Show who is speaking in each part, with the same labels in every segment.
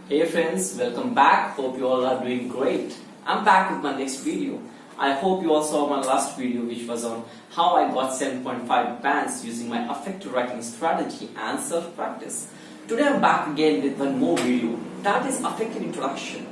Speaker 1: Hey friends, welcome back. Hope you all are doing great. I'm back with my next video. I hope you all saw my last video, which was on how I got 7.5 bands using my effective writing strategy and self-practice. Today I'm back again with one more video, that is effective introduction.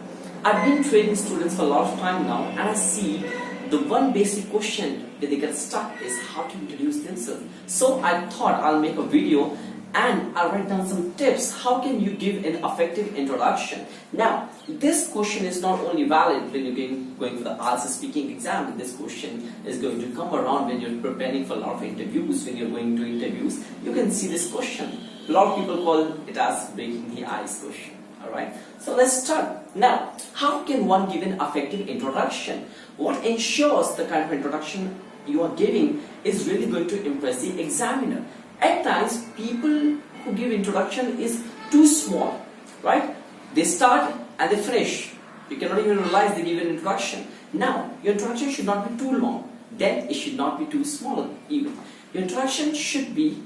Speaker 1: I've been training students for a lot of time now, and I see the one basic question that they get stuck is how to introduce themselves. So I thought I'll make a video and I'll write down some tips. How can you give an effective introduction? Now, this question is not only valid when you're going for the IELTS speaking exam. This question is going to come around when you're preparing for a lot of interviews. When you're going to interviews, you can see this question. A lot of people call it as breaking the ice question. Alright, so let's start. Now, how can one give an effective introduction? What ensures the kind of introduction you are giving is really going to impress the examiner? At times, people who give introduction is too small, right? They start and they finish. You cannot even realize they give an introduction. Now, your introduction should not be too long. Then it should not be too small even. Your introduction should be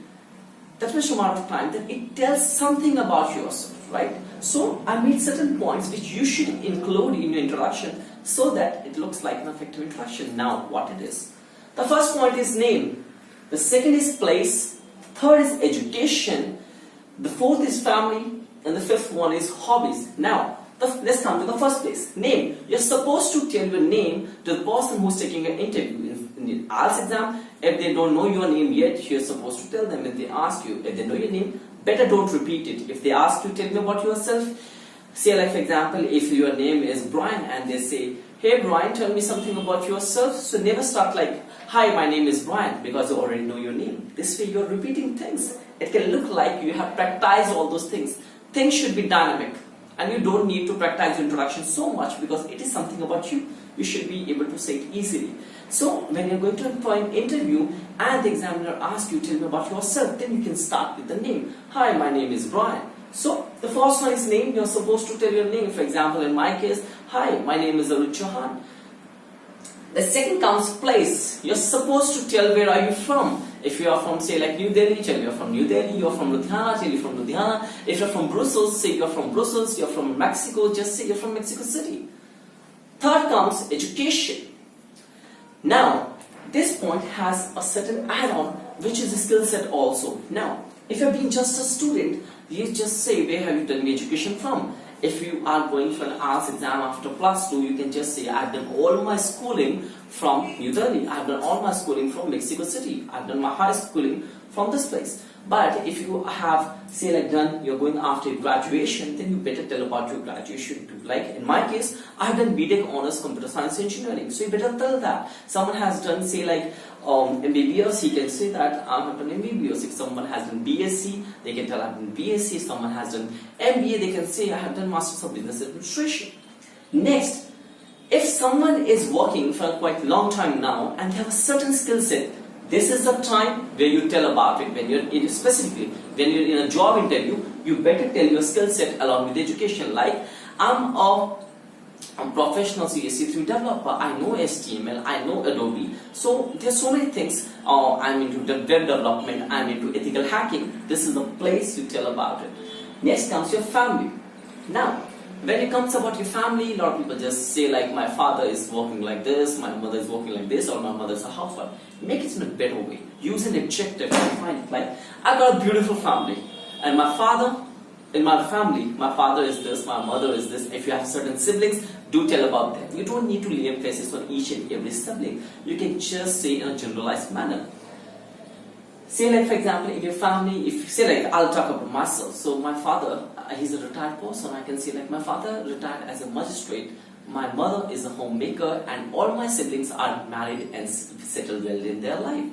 Speaker 1: that much amount of time that it tells something about yourself, right? So, I made certain points which you should include in your introduction so that it looks like an effective introduction. Now, what it is? The first point is name. The second is place. Third is education, the fourth is family, and the fifth one is hobbies. Now, let's come to the first place, name. You're supposed to tell your name to the person who's taking your interview. In the IELTS exam, if they don't know your name yet, you're supposed to tell them. If they ask you, if they know your name, better don't repeat it. If they ask you, tell me about yourself. Say like for example, if your name is Brian and they say, hey Brian, tell me something about yourself. So never start like, hi, my name is Brian, because you already know your name. This way you're repeating things. It can look like you have practiced all those things. Things should be dynamic, and you don't need to practice your introduction so much because it is something about you. You should be able to say it easily. So when you're going to an interview and the examiner asks you, tell me about yourself, then you can start with the name. Hi, my name is Brian. So the first one is name. You're supposed to tell your name. For example, in my case, hi, my name is Arun Chauhan. The second comes place. You're supposed to tell where are you from. If you are from, say, like New Delhi, tell you're from New Delhi. You're from Ludhiana, tell you're from Ludhiana. If you're from Brussels, say you're from Brussels. You're from Mexico, just say you're from Mexico City. Third comes education. Now, this point has a certain add-on, which is a skill set also. Now, if you're being just a student, you just say, where have you done your education from? If you are going for an IELTS exam after +2, you can just say, I've done all my schooling from New Delhi. I've done all my schooling from Mexico City. I've done my high schooling from this place. But if you have, say like you're going after graduation, then you better tell about your graduation too. Like in my case, I've done BTech Honors Computer Science Engineering. So you better tell that. Someone has done, say like MBBS, he can say that I have done MBBS. If someone has done BSc, they can tell I've done BSc. If someone has done MBA, they can say I have done Masters of Business Administration. Next, if someone is working for a quite long time now and they have a certain skill set, this is the time where you tell about it. When you're in, specifically when you're in a job interview, you better tell your skill set along with education. Like I'm a professional CSC3 developer. I know HTML, I know Adobe. So there's so many things. I'm into web development. I'm into ethical hacking. This is the place you tell about it. Next comes your family. Now, when it comes about your family, a lot of people just say like my father is working like this, my mother is working like this, or my mother is a housewife. Make it in a better way. Use an adjective and find it. Like I've got a beautiful family, and my father, in my family, my father is this, my mother is this. If you have certain siblings, do tell about them. You don't need to lay emphasis on each and every sibling. You can just say in a generalized manner. Say like for example in your family, if say like I'll talk about myself. So my father, he's a retired person. I can say like my father retired as a magistrate. My mother is a homemaker, and all my siblings are married and settled well in their life.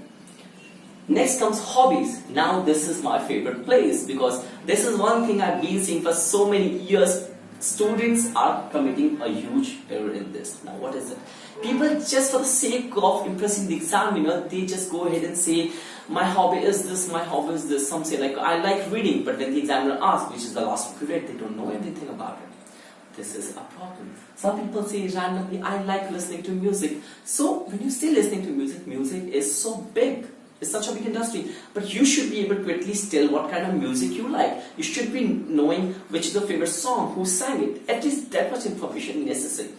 Speaker 1: Next comes hobbies. Now this is my favorite place because this is one thing I've been seeing for so many years. Students are committing a huge error in this. Now what is it? People just for the sake of impressing the examiner, they just go ahead and say, my hobby is this, my hobby is this. Some say like, I like reading, but when the examiner asks, which is the last period, they don't know anything about it. This is a problem. Some people say randomly, I like listening to music. So when you say listening to music, music is so big. It's such a big industry. But you should be able to at least tell what kind of music you like. You should be knowing which is your favorite song, who sang it. At least that much information is necessary.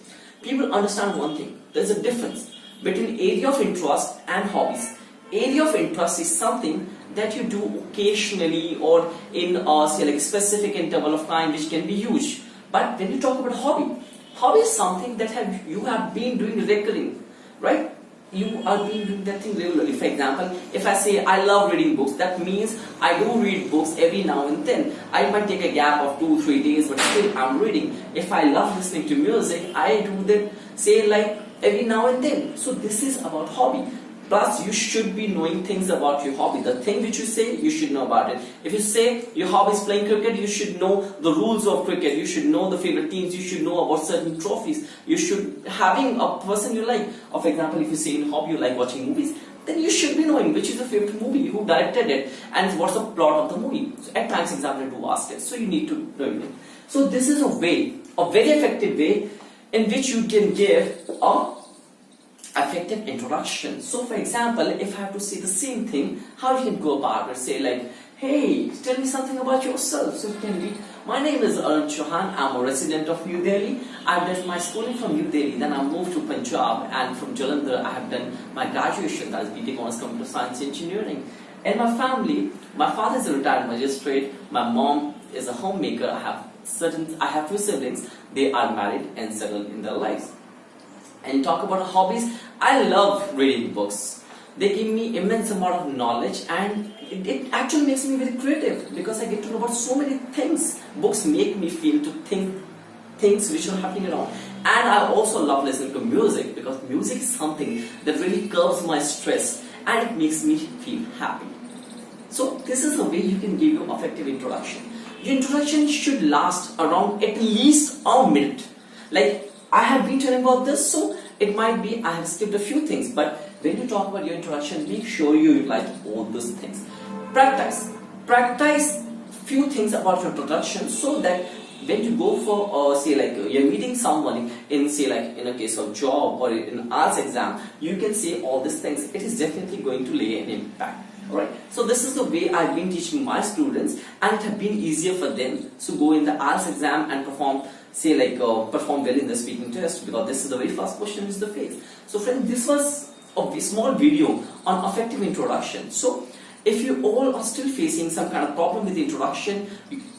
Speaker 1: People understand one thing. There's a difference between area of interest and hobbies. Area of interest is something that you do occasionally or in a say like specific interval of time which can be huge. But when you talk about hobby is something that you have been doing recurring, right? You are doing that thing regularly. For example, if I say I love reading books, that means I do read books every now and then. I might take a gap of 2-3 days, but still I'm reading. If I love listening to music, I do that say like every now and then. So this is about hobby. Plus, you should be knowing things about your hobby. The thing which you say, you should know about it. If you say your hobby is playing cricket, you should know the rules of cricket. You should know the favorite teams. You should know about certain trophies. You should, having a person you like. Or for example, if you say in hobby you like watching movies, then you should be knowing which is your favorite movie, who directed it, and what's the plot of the movie. So at times examiner do ask it. So you need to know it. So this is a way, a very effective way in which you can give a effective introduction. So for example, if I have to say the same thing, how you can go about it? Say like, hey, tell me something about yourself. So it can be, my name is Chauhan, I'm a resident of New Delhi. I've done my schooling from New Delhi, then I moved to Punjab, and from Jalandhar I have done my graduation, that's BTech Honors Computer Science Engineering. And my family, my father is a retired magistrate, my mom is a homemaker, I have 2 siblings, they are married and settled in their lives. And talk about hobbies, I love reading books. They give me immense amount of knowledge, and it actually makes me very creative because I get to know about so many things. Books make me feel to think things which are happening around. And I also love listening to music because music is something that really curbs my stress and it makes me feel happy. So this is the way you can give you effective introduction. Your introduction should last around at least a minute. Like I have been telling about this, so it might be I have skipped a few things, but when you talk about your introduction, make sure you utilize all those things. Practice few things about your introduction so that when you go for say like you're meeting someone in say like in a case of job or in an arts exam, you can say all these things. It is definitely going to lay an impact. Alright, so this is the way I've been teaching my students, and it has been easier for them to go in the IELTS exam and perform well in the speaking test, because this is the very first question is the face. So friends, this was a small video on effective introduction. So if you all are still facing some kind of problem with the introduction,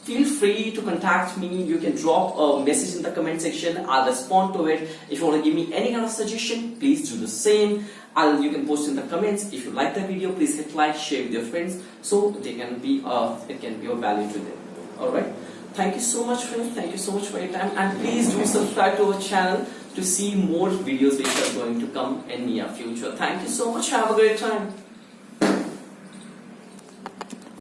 Speaker 1: feel free to contact me. You can drop a message in the comment section. I'll respond to it. If you want to give me any kind of suggestion, please do the same. You can post in the comments. If you like the video, please hit like, share with your friends, so they can be it can be of value to them. Alright. Thank you so much, friends. Thank you so much for your time, and please do subscribe to our channel to see more videos which are going to come in near future. Thank you so much. Have a great time.